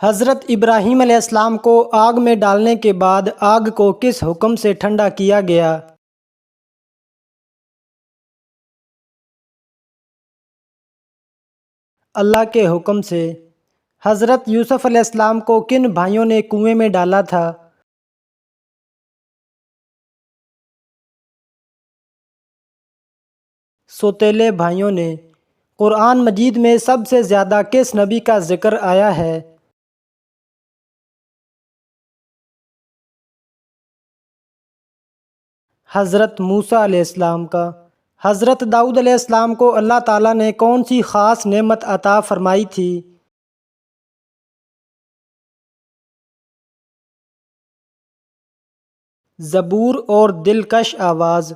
حضرت ابراہیم علیہ السلام کو آگ میں ڈالنے کے بعد آگ کو کس حکم سے ٹھنڈا کیا گیا؟ اللہ کے حکم سے۔ حضرت یوسف علیہ السلام کو کن بھائیوں نے کنویں میں ڈالا تھا؟ سوتیلے بھائیوں نے۔ قرآن مجید میں سب سے زیادہ کس نبی کا ذکر آیا ہے؟ حضرت موسیٰ علیہ السلام کا۔ حضرت داؤد علیہ السلام کو اللہ تعالیٰ نے کون سی خاص نعمت عطا فرمائی تھی؟ زبور اور دلکش آواز۔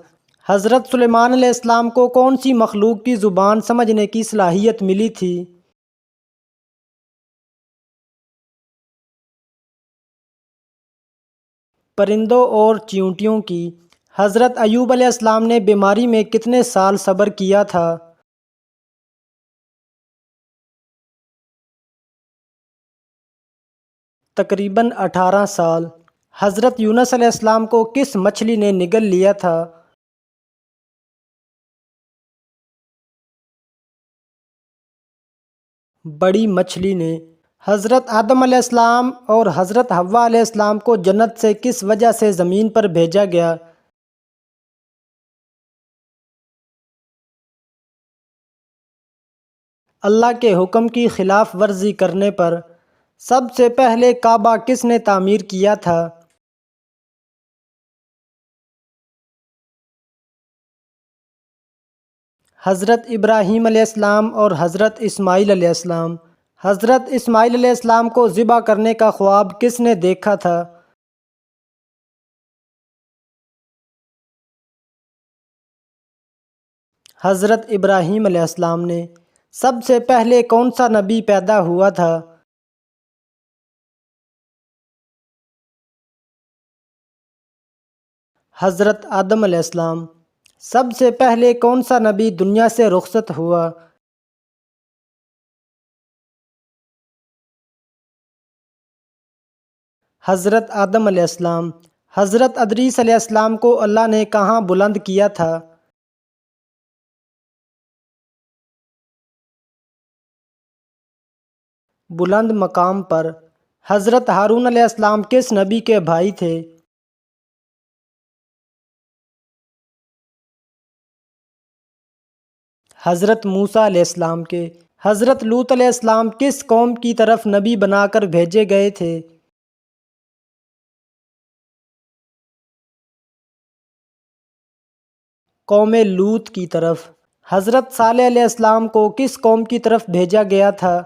حضرت سلیمان علیہ السلام کو کون سی مخلوق کی زبان سمجھنے کی صلاحیت ملی تھی؟ پرندوں اور چیونٹیوں کی۔ حضرت ایوب علیہ السلام نے بیماری میں کتنے سال صبر کیا تھا؟ تقریباً 18 سال۔ حضرت یونس علیہ السلام کو کس مچھلی نے نگل لیا تھا؟ بڑی مچھلی نے۔ حضرت آدم علیہ السلام اور حضرت حوا علیہ السلام کو جنت سے کس وجہ سے زمین پر بھیجا گیا؟ اللہ کے حکم کی خلاف ورزی کرنے پر سب سے پہلے کعبہ کس نے تعمیر کیا تھا؟ حضرت ابراہیم علیہ السلام اور حضرت اسماعیل علیہ السلام۔ حضرت اسماعیل علیہ السلام کو ذبح کرنے کا خواب کس نے دیکھا تھا؟ حضرت ابراہیم علیہ السلام نے۔ سب سے پہلے کون سا نبی پیدا ہوا تھا؟ حضرت آدم علیہ السلام۔ سب سے پہلے کون سا نبی دنیا سے رخصت ہوا؟ حضرت آدم علیہ السلام۔ حضرت ادریس علیہ السلام کو اللہ نے کہاں بلند کیا تھا؟ بلند مقام پر۔ حضرت ہارون علیہ السلام کس نبی کے بھائی تھے؟ حضرت موسیٰ علیہ السلام کے۔ حضرت لوط علیہ السلام کس قوم کی طرف نبی بنا کر بھیجے گئے تھے؟ قوم لوط کی طرف۔ حضرت صالح علیہ السلام کو کس قوم کی طرف بھیجا گیا تھا؟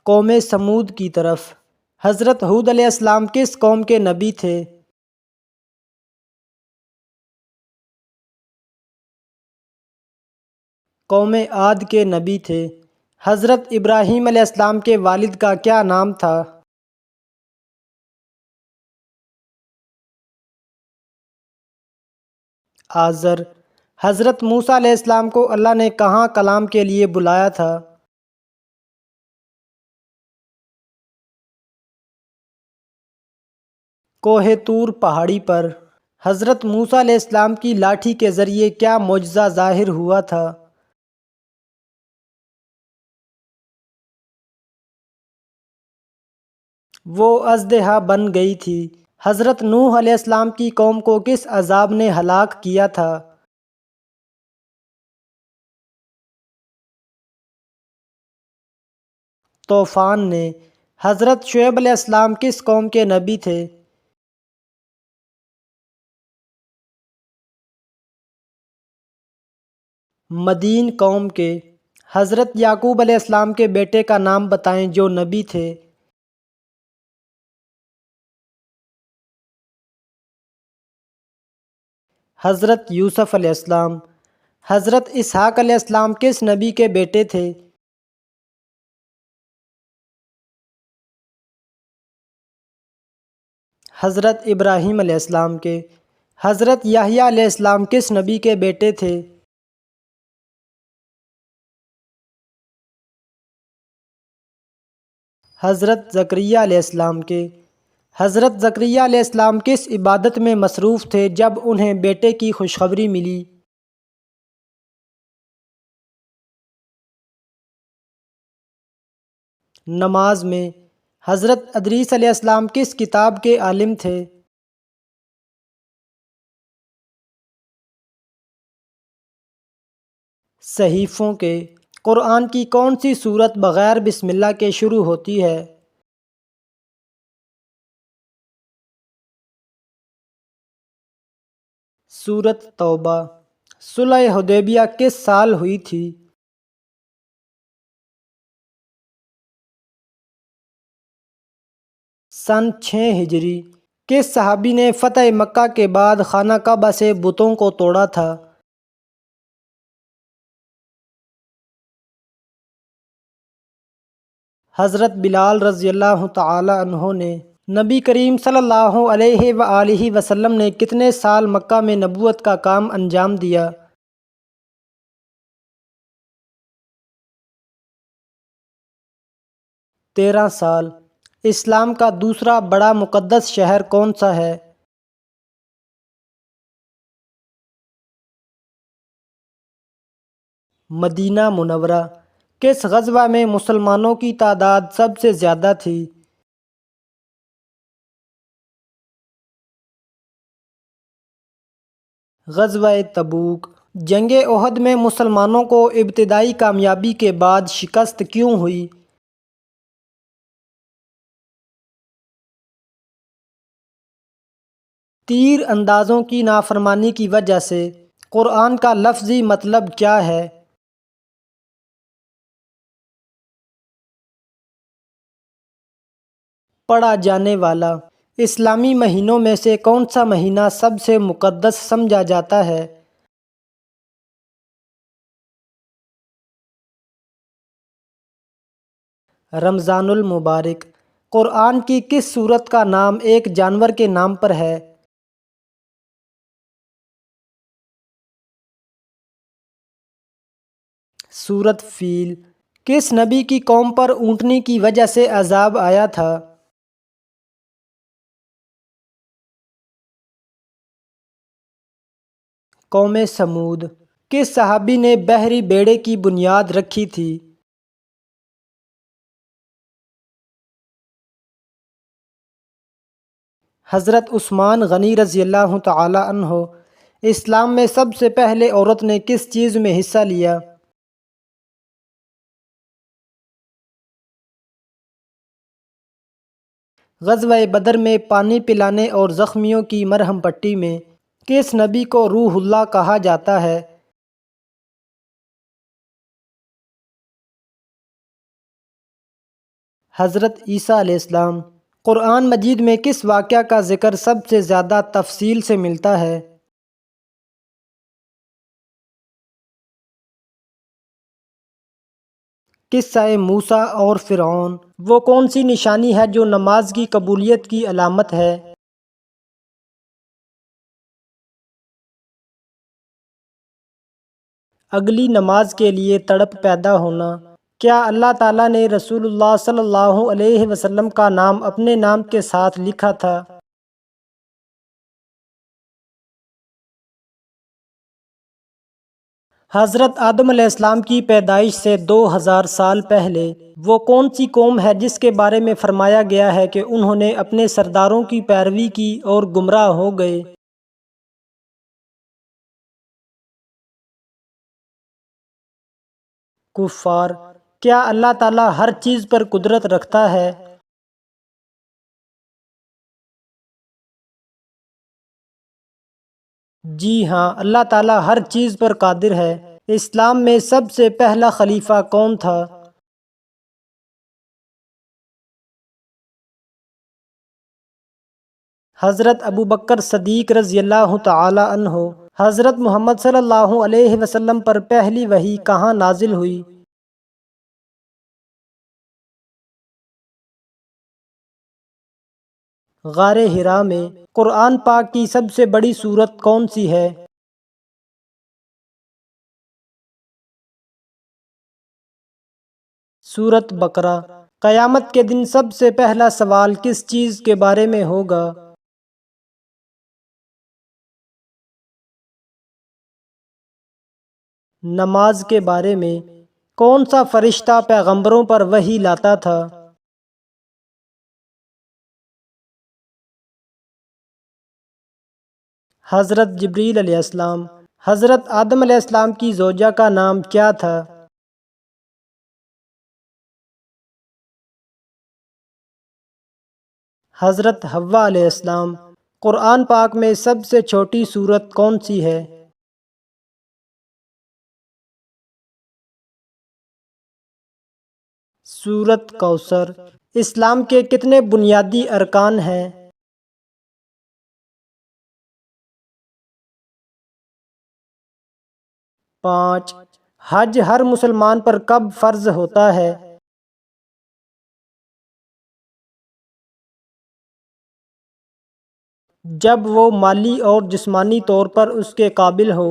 قوم سمود کی طرف۔ حضرت ہود علیہ السلام کس قوم کے نبی تھے؟ قوم عاد کے نبی تھے۔ حضرت ابراہیم علیہ السلام کے والد کا کیا نام تھا؟ آزر۔ حضرت موسیٰ علیہ السلام کو اللہ نے کہاں کلام کے لیے بلایا تھا؟ کوہ طور پہاڑی پر۔ حضرت موسیٰ علیہ السلام کی لاٹھی کے ذریعے کیا معجزہ ظاہر ہوا تھا؟ وہ اژدہا بن گئی تھی۔ حضرت نوح علیہ السلام کی قوم کو کس عذاب نے ہلاک کیا تھا؟ طوفان نے۔ حضرت شعیب علیہ السلام کس قوم کے نبی تھے؟ مدین قوم کے۔ حضرت یعقوب علیہ السلام کے بیٹے کا نام بتائیں جو نبی تھے۔ حضرت یوسف علیہ السلام۔ حضرت اسحاق علیہ السلام کس نبی کے بیٹے تھے؟ حضرت ابراہیم علیہ السلام کے۔ حضرت یحییٰ علیہ السلام کس نبی کے بیٹے تھے؟ حضرت زکریا علیہ السلام کے۔ حضرت زکریا علیہ السلام کس عبادت میں مصروف تھے جب انہیں بیٹے کی خوشخبری ملی؟ نماز میں۔ حضرت ادریس علیہ السلام کس کتاب کے عالم تھے؟ صحیفوں کے۔ قرآن کی کون سی سورت بغیر بسم اللہ کے شروع ہوتی ہے؟ سورت توبہ۔ صلح حدیبیہ کس سال ہوئی تھی؟ سن 6 ہجری۔ کس صحابی نے فتح مکہ کے بعد خانہ کعبہ سے بتوں کو توڑا تھا؟ حضرت بلال رضی اللہ تعالی عنہ نے۔ نبی کریم صلی اللہ علیہ وآلہ وسلم نے کتنے سال مکہ میں نبوت کا کام انجام دیا؟ 13 سال۔ اسلام کا دوسرا بڑا مقدس شہر کون سا ہے؟ مدینہ منورہ۔ کس غزوہ میں مسلمانوں کی تعداد سب سے زیادہ تھی؟ غزوہ تبوک۔ جنگ احد میں مسلمانوں کو ابتدائی کامیابی کے بعد شکست کیوں ہوئی؟ تیر اندازوں کی نافرمانی کی وجہ سے۔ قرآن کا لفظی مطلب کیا ہے؟ پڑھا جانے والا۔ اسلامی مہینوں میں سے کون سا مہینہ سب سے مقدس سمجھا جاتا ہے؟ رمضان المبارک۔ قرآن کی کس سورت کا نام ایک جانور کے نام پر ہے؟ سورت فیل۔ کس نبی کی قوم پر اونٹنی کی وجہ سے عذاب آیا تھا؟ قوم سمود۔ کس صحابی نے بحری بیڑے کی بنیاد رکھی تھی؟ حضرت عثمان غنی رضی اللہ تعالی عنہ۔ اسلام میں سب سے پہلے عورت نے کس چیز میں حصہ لیا؟ غزوہ بدر میں پانی پلانے اور زخمیوں کی مرہم پٹی میں کس نبی کو روح اللہ کہا جاتا ہے؟ حضرت عیسیٰ علیہ السلام۔ قرآن مجید میں کس واقعہ کا ذکر سب سے زیادہ تفصیل سے ملتا ہے؟ قصہ موسیٰ اور فرعون۔ وہ کون سی نشانی ہے جو نماز کی قبولیت کی علامت ہے؟ اگلی نماز کے لیے تڑپ پیدا ہونا۔ کیا اللہ تعالیٰ نے رسول اللہ صلی اللہ علیہ وسلم کا نام اپنے نام کے ساتھ لکھا تھا؟ حضرت آدم علیہ السلام کی پیدائش سے 2000 سال پہلے وہ کون سی قوم ہے جس کے بارے میں فرمایا گیا ہے کہ انہوں نے اپنے سرداروں کی پیروی کی اور گمراہ ہو گئے؟ کفار۔ کیا اللہ تعالیٰ ہر چیز پر قدرت رکھتا ہے؟ جی ہاں، اللہ تعالیٰ ہر چیز پر قادر ہے۔ اسلام میں سب سے پہلا خلیفہ کون تھا؟ حضرت ابوبکر صدیق رضی اللہ تعالی عنہ۔ حضرت محمد صلی اللہ علیہ وسلم پر پہلی وحی کہاں نازل ہوئی؟ غار حرا میں۔ قرآن پاک کی سب سے بڑی سورت کون سی ہے؟ سورت بقرہ۔ قیامت کے دن سب سے پہلا سوال کس چیز کے بارے میں ہوگا؟ نماز کے بارے میں۔ کون سا فرشتہ پیغمبروں پر وحی لاتا تھا؟ حضرت جبریل علیہ السلام۔ حضرت آدم علیہ السلام کی زوجہ کا نام کیا تھا؟ حضرت حوا علیہ السلام۔ قرآن پاک میں سب سے چھوٹی سورت کون سی ہے؟ سورت کوثر۔ اسلام کے کتنے بنیادی ارکان ہیں؟ 5۔ حج ہر مسلمان پر کب فرض ہوتا ہے؟ جب وہ مالی اور جسمانی طور پر اس کے قابل ہو۔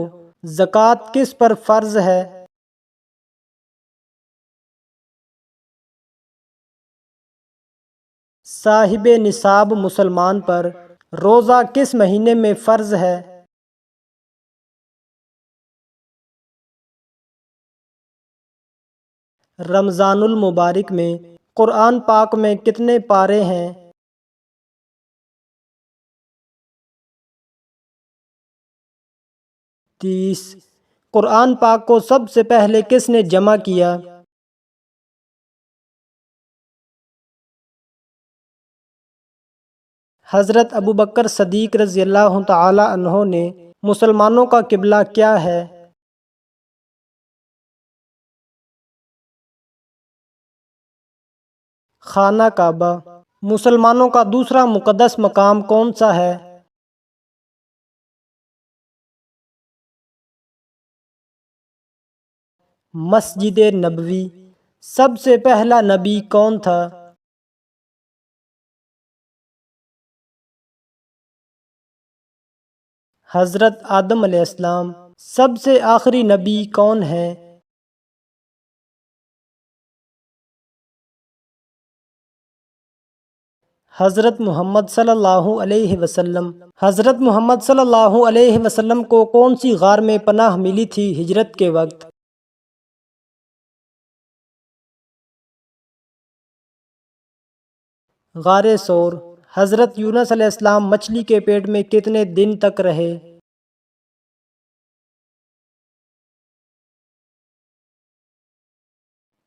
زکوٰۃ کس پر فرض ہے؟ صاحب نصاب مسلمان پر۔ روزہ کس مہینے میں فرض ہے؟ رمضان المبارک میں۔ قرآن پاک میں کتنے پارے ہیں؟ 30۔ قرآن پاک کو سب سے پہلے کس نے جمع کیا؟ حضرت ابوبکر صدیق رضی اللہ تعالی عنہ نے۔ مسلمانوں کا قبلہ کیا ہے؟ خانہ کعبہ۔ مسلمانوں کا دوسرا مقدس مقام کون سا ہے؟ مسجد نبوی۔ سب سے پہلا نبی کون تھا؟ حضرت آدم علیہ السلام۔ سب سے آخری نبی کون ہے؟ حضرت محمد صلی اللہ علیہ وسلم۔ حضرت محمد صلی اللہ علیہ وسلم کو کون سی غار میں پناہ ملی تھی ہجرت کے وقت؟ غار ثور۔ حضرت یونس علیہ السلام مچھلی کے پیٹ میں کتنے دن تک رہے؟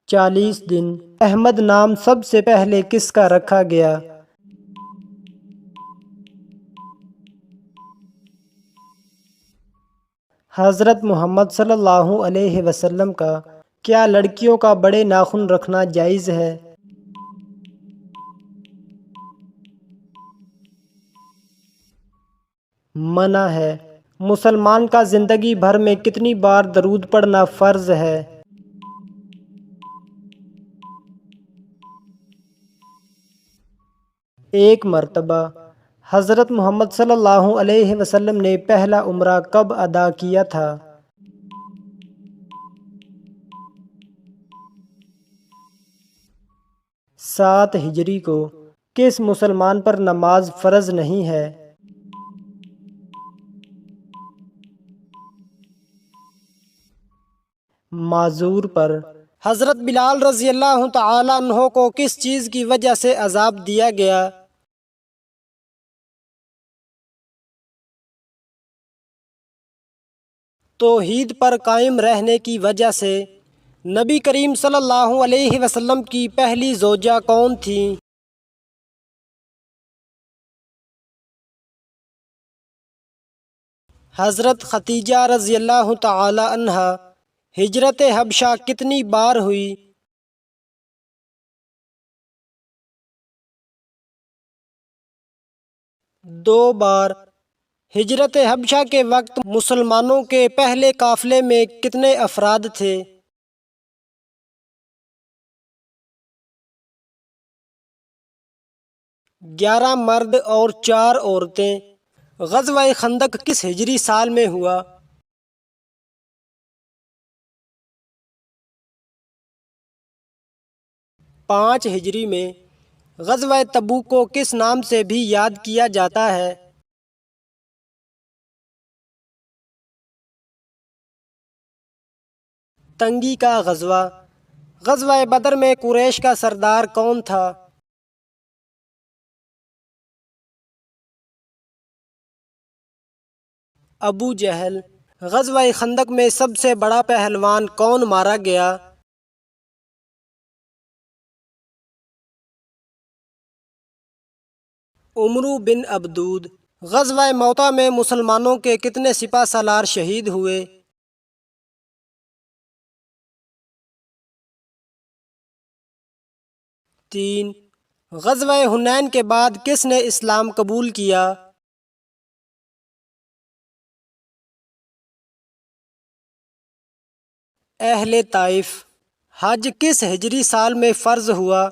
40 دن۔ احمد نام سب سے پہلے کس کا رکھا گیا؟ حضرت محمد صلی اللہ علیہ وسلم کا۔ کیا لڑکیوں کا بڑے ناخن رکھنا جائز ہے؟ منع ہے۔ مسلمان کا زندگی بھر میں کتنی بار درود پڑھنا فرض ہے؟ 1 مرتبہ۔ حضرت محمد صلی اللہ علیہ وسلم نے پہلا عمرہ کب ادا کیا تھا؟ 7 ہجری کو۔ کس مسلمان پر نماز فرض نہیں ہے؟ معذور پر۔ حضرت بلال رضی اللہ تعالی عنہ کو کس چیز کی وجہ سے عذاب دیا گیا؟ توحید پر قائم رہنے کی وجہ سے۔ نبی کریم صلی اللہ علیہ وسلم کی پہلی زوجہ کون تھیں؟ حضرت خدیجہ رضی اللہ تعالی عنہا۔ ہجرت حبشہ کتنی بار ہوئی؟ 2 بار۔ ہجرت حبشہ کے وقت مسلمانوں کے پہلے قافلے میں کتنے افراد تھے؟ 11 مرد اور 4 عورتیں۔ غزوہ خندق کس ہجری سال میں ہوا؟ 5 ہجری میں غزوہ تبوک کو کس نام سے بھی یاد کیا جاتا ہے؟ تنگی کا غزوہ۔ غزوہ بدر میں قریش کا سردار کون تھا؟ ابو جہل۔ غزوہ خندق میں سب سے بڑا پہلوان کون مارا گیا؟ عمرو بن عبدود۔ غزوہ موطا میں مسلمانوں کے کتنے سپہ سالار شہید ہوئے؟ 3۔ غزوہ حنین کے بعد کس نے اسلام قبول کیا؟ اہل طائف۔ حج کس ہجری سال میں فرض ہوا؟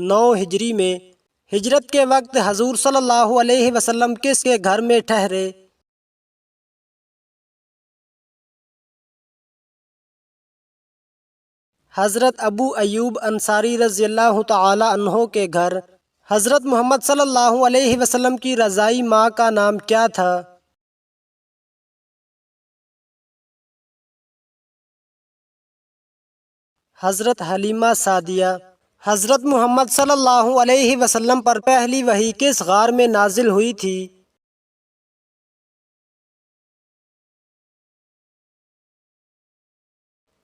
9 ہجری میں۔ ہجرت کے وقت حضور صلی اللہ علیہ وسلم کس کے گھر میں ٹھہرے؟ حضرت ابو ایوب انصاری رضی اللہ تعالی عنہ کے گھر۔ حضرت محمد صلی اللہ علیہ وسلم کی رضائی ماں کا نام کیا تھا؟ حضرت حلیمہ سعدیہ۔ حضرت محمد صلی اللہ علیہ وسلم پر پہلی وحی کس غار میں نازل ہوئی تھی؟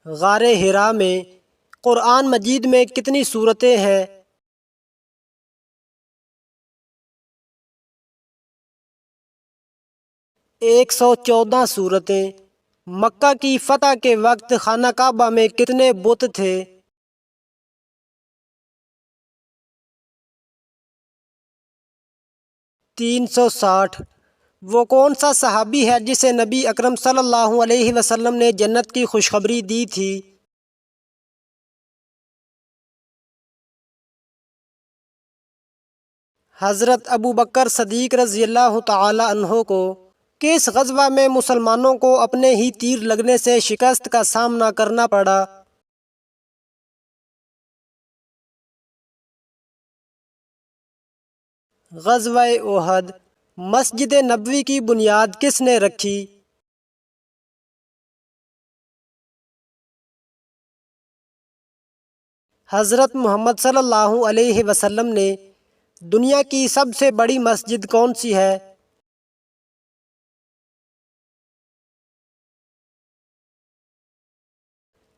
غار حرا میں۔ قرآن مجید میں کتنی سورتیں ہیں؟ 114 سورتیں۔ مکہ کی فتح کے وقت خانہ کعبہ میں کتنے بت تھے؟ 360۔ وہ کون سا صحابی ہے جسے نبی اکرم صلی اللہ علیہ وسلم نے جنت کی خوشخبری دی تھی؟ حضرت ابوبکر صدیق رضی اللہ تعالی عنہ کو کس غزوہ میں مسلمانوں کو اپنے ہی تیر لگنے سے شکست کا سامنا کرنا پڑا؟ غزوہ احد۔ مسجد نبوی کی بنیاد کس نے رکھی؟ حضرت محمد صلی اللہ علیہ وسلم نے۔ دنیا کی سب سے بڑی مسجد کون سی ہے؟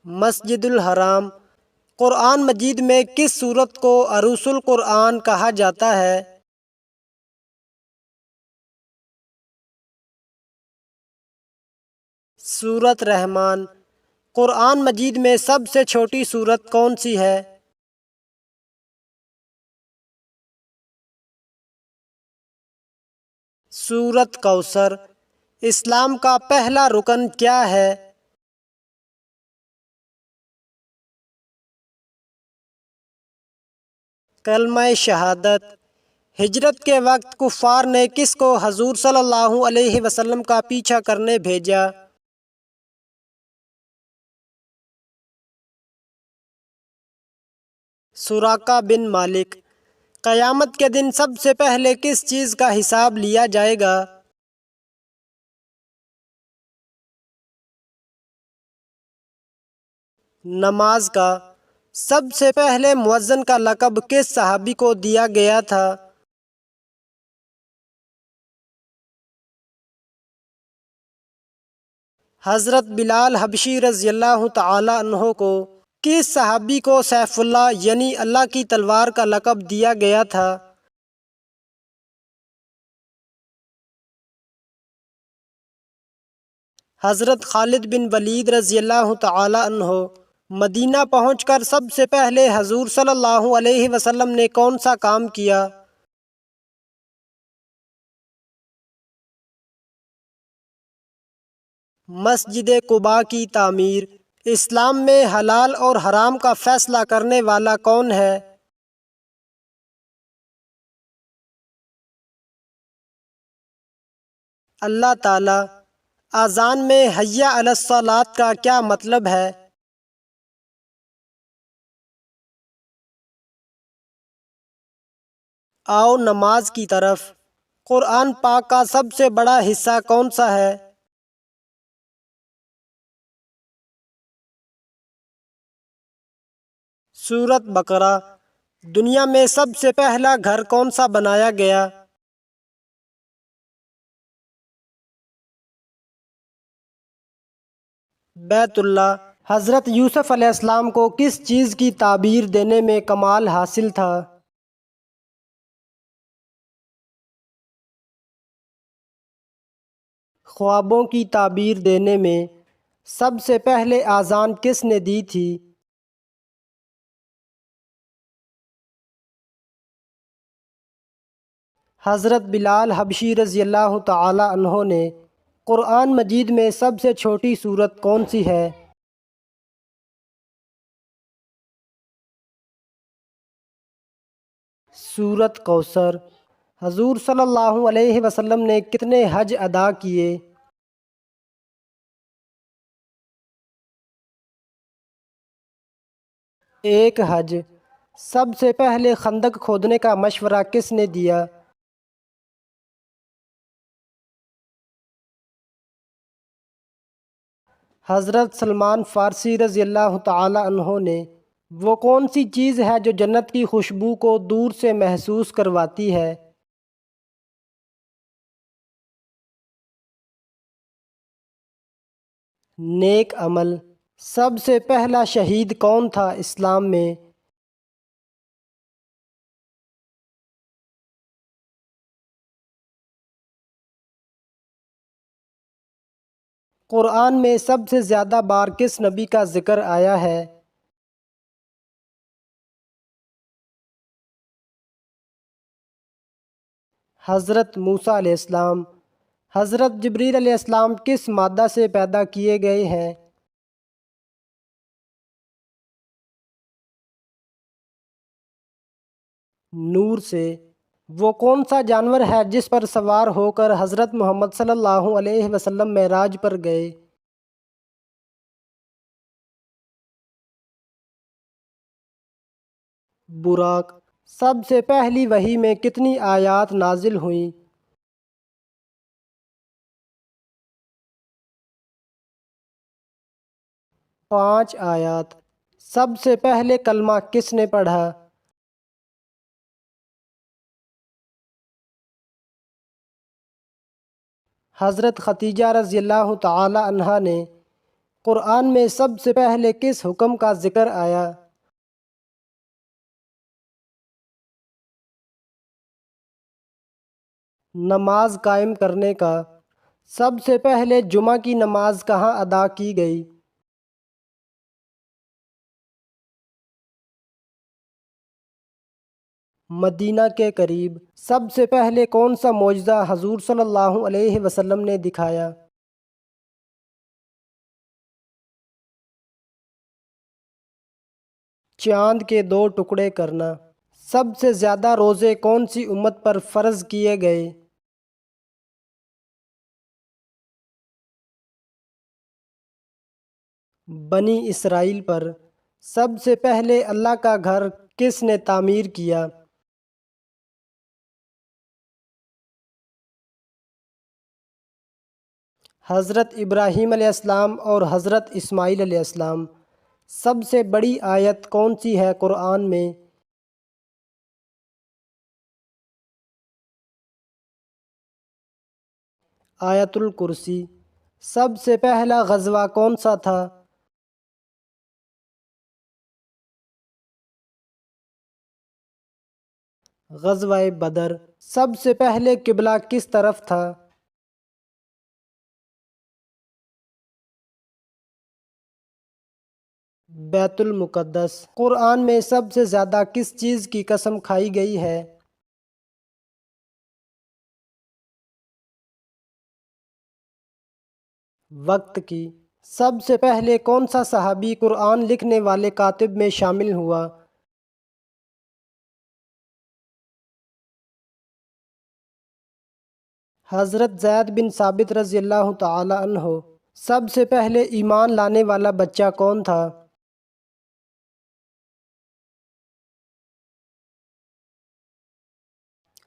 مسجد الحرام۔ قرآن مجید میں کس سورت کو عروس القرآن کہا جاتا ہے؟ سورت رحمان۔ قرآن مجید میں سب سے چھوٹی سورت کون سی ہے؟ سورت کوثر۔ اسلام کا پہلا رکن کیا ہے؟ کلمہ شہادت۔ ہجرت کے وقت کفار نے کس کو حضور صلی اللہ علیہ وسلم کا پیچھا کرنے بھیجا؟ سراقہ بن مالک۔ قیامت کے دن سب سے پہلے کس چیز کا حساب لیا جائے گا؟ نماز کا۔ سب سے پہلے مؤذن کا لقب کس صحابی کو دیا گیا تھا؟ حضرت بلال حبشی رضی اللہ تعالی عنہ کو کس صحابی کو سیف اللہ یعنی اللہ کی تلوار کا لقب دیا گیا تھا؟ حضرت خالد بن ولید رضی اللہ تعالی عنہ۔ مدینہ پہنچ کر سب سے پہلے حضور صلی اللہ علیہ وسلم نے کون سا کام کیا؟ مسجد قباء کی تعمیر۔ اسلام میں حلال اور حرام کا فیصلہ کرنے والا کون ہے؟ اللہ تعالی۔ اذان میں حی علی الصلاۃ کا کیا مطلب ہے؟ آؤ نماز کی طرف۔ قرآن پاک کا سب سے بڑا حصہ کون سا ہے؟ سورۃ بقرہ۔ دنیا میں سب سے پہلا گھر کون سا بنایا گیا؟ بیت اللہ۔ حضرت یوسف علیہ السلام کو کس چیز کی تعبیر دینے میں کمال حاصل تھا؟ خوابوں کی تعبیر دینے میں سب سے پہلے اذان کس نے دی تھی؟ حضرت بلال حبشی رضی اللہ تعالی عنہ نے۔ قرآن مجید میں سب سے چھوٹی سورت کون سی ہے؟ سورۃ کوثر۔ حضور صلی اللہ علیہ وسلم نے کتنے حج ادا کیے؟ ایک حج۔ سب سے پہلے خندق کھودنے کا مشورہ کس نے دیا؟ حضرت سلمان فارسی رضی اللہ تعالی عنہ نے۔ وہ کون سی چیز ہے جو جنت کی خوشبو کو دور سے محسوس کرواتی ہے؟ نیک عمل۔ سب سے پہلا شہید کون تھا اسلام میں؟ قرآن میں سب سے زیادہ بار کس نبی کا ذکر آیا ہے؟ حضرت موسیٰ علیہ السلام۔ حضرت جبریل علیہ السلام کس مادہ سے پیدا کیے گئے ہیں؟ نور سے۔ وہ کون سا جانور ہے جس پر سوار ہو کر حضرت محمد صلی اللہ علیہ وسلم معراج پر گئے؟ براق۔ سب سے پہلی وحی میں کتنی آیات نازل ہوئیں؟ 5 آیات۔ سب سے پہلے کلمہ کس نے پڑھا؟ حضرت خدیجہ رضی اللہ تعالی عنہا نے۔ قرآن میں سب سے پہلے کس حکم کا ذکر آیا؟ نماز قائم کرنے کا۔ سب سے پہلے جمعہ کی نماز کہاں ادا کی گئی؟ مدینہ کے قریب۔ سب سے پہلے کون سا معجزہ حضور صلی اللہ علیہ وسلم نے دکھایا؟ چاند کے 2 ٹکڑے کرنا۔ سب سے زیادہ روزے کون سی امت پر فرض کیے گئے؟ بنی اسرائیل پر۔ سب سے پہلے اللہ کا گھر کس نے تعمیر کیا؟ حضرت ابراہیم علیہ السلام اور حضرت اسماعیل علیہ السلام۔ سب سے بڑی آیت کون سی ہے قرآن میں؟ آیت الکرسی۔ سب سے پہلا غزوہ کون سا تھا؟ غزوہ بدر۔ سب سے پہلے قبلہ کس طرف تھا؟ بیت المقدس۔ قرآن میں سب سے زیادہ کس چیز کی قسم کھائی گئی ہے؟ وقت کی۔ سب سے پہلے کون سا صحابی قرآن لکھنے والے کاتب میں شامل ہوا؟ حضرت زید بن ثابت رضی اللہ تعالی عنہ، سب سے پہلے ایمان لانے والا بچہ کون تھا؟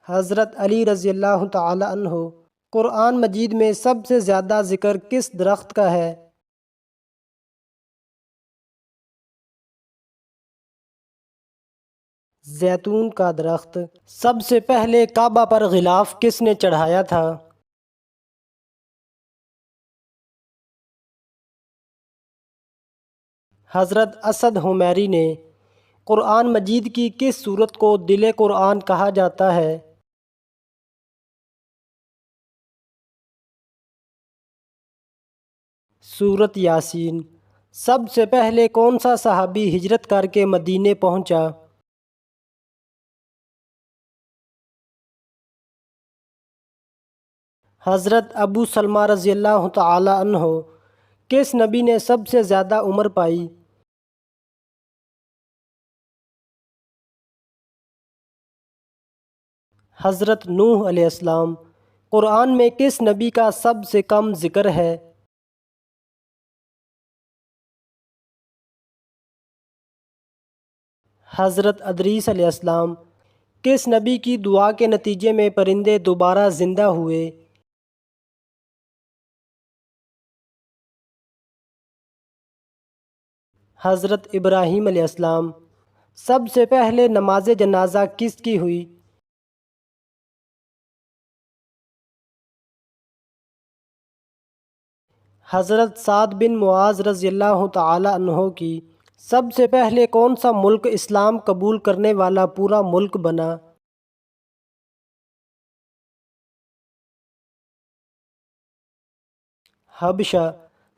حضرت علی رضی اللہ تعالی عنہ۔ قرآن مجید میں سب سے زیادہ ذکر کس درخت کا ہے؟ زیتون کا درخت۔ سب سے پہلے کعبہ پر غلاف کس نے چڑھایا تھا؟ حضرت اسد حمیری نے۔ قرآن مجید کی کس سورت کو دل قرآن کہا جاتا ہے؟ سورت یاسین۔ سب سے پہلے کون سا صحابی ہجرت کر کے مدینے پہنچا؟ حضرت ابو سلمہ رضی اللہ تعالی عنہ۔ کس نبی نے سب سے زیادہ عمر پائی؟ حضرت نوح علیہ السلام۔ قرآن میں کس نبی کا سب سے کم ذکر ہے؟ حضرت ادریس علیہ السلام۔ کس نبی کی دعا کے نتیجے میں پرندے دوبارہ زندہ ہوئے؟ حضرت ابراہیم علیہ السلام۔ سب سے پہلے نماز جنازہ کس کی ہوئی؟ حضرت سعد بن معاذ رضی اللہ تعالی عنہ کی۔ سب سے پہلے کون سا ملک اسلام قبول کرنے والا پورا ملک بنا؟ حبشہ۔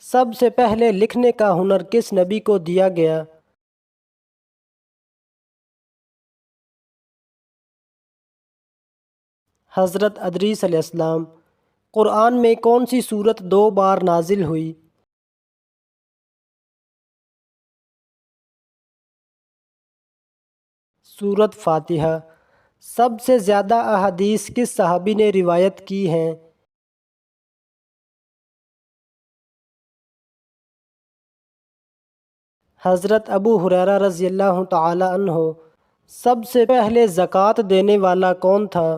سب سے پہلے لکھنے کا ہنر کس نبی کو دیا گیا؟ حضرت ادریس علیہ السلام۔ قرآن میں کون سی سورت 2 بار نازل ہوئی؟ سورت فاتحہ۔ سب سے زیادہ احادیث کس صحابی نے روایت کی ہیں؟ حضرت ابو ہریرہ رضی اللہ تعالی عنہ۔ سب سے پہلے زکوٰۃ دینے والا کون تھا؟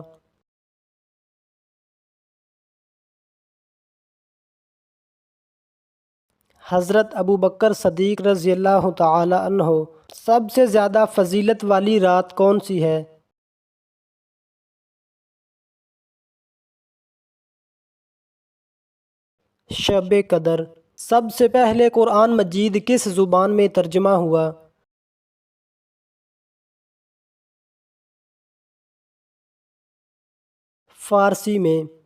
حضرت ابو بکر صدیق رضی اللہ تعالی عنہ۔ سب سے زیادہ فضیلت والی رات کون سی ہے؟ شب قدر۔ سب سے پہلے قرآن مجید کس زبان میں ترجمہ ہوا؟ فارسی میں۔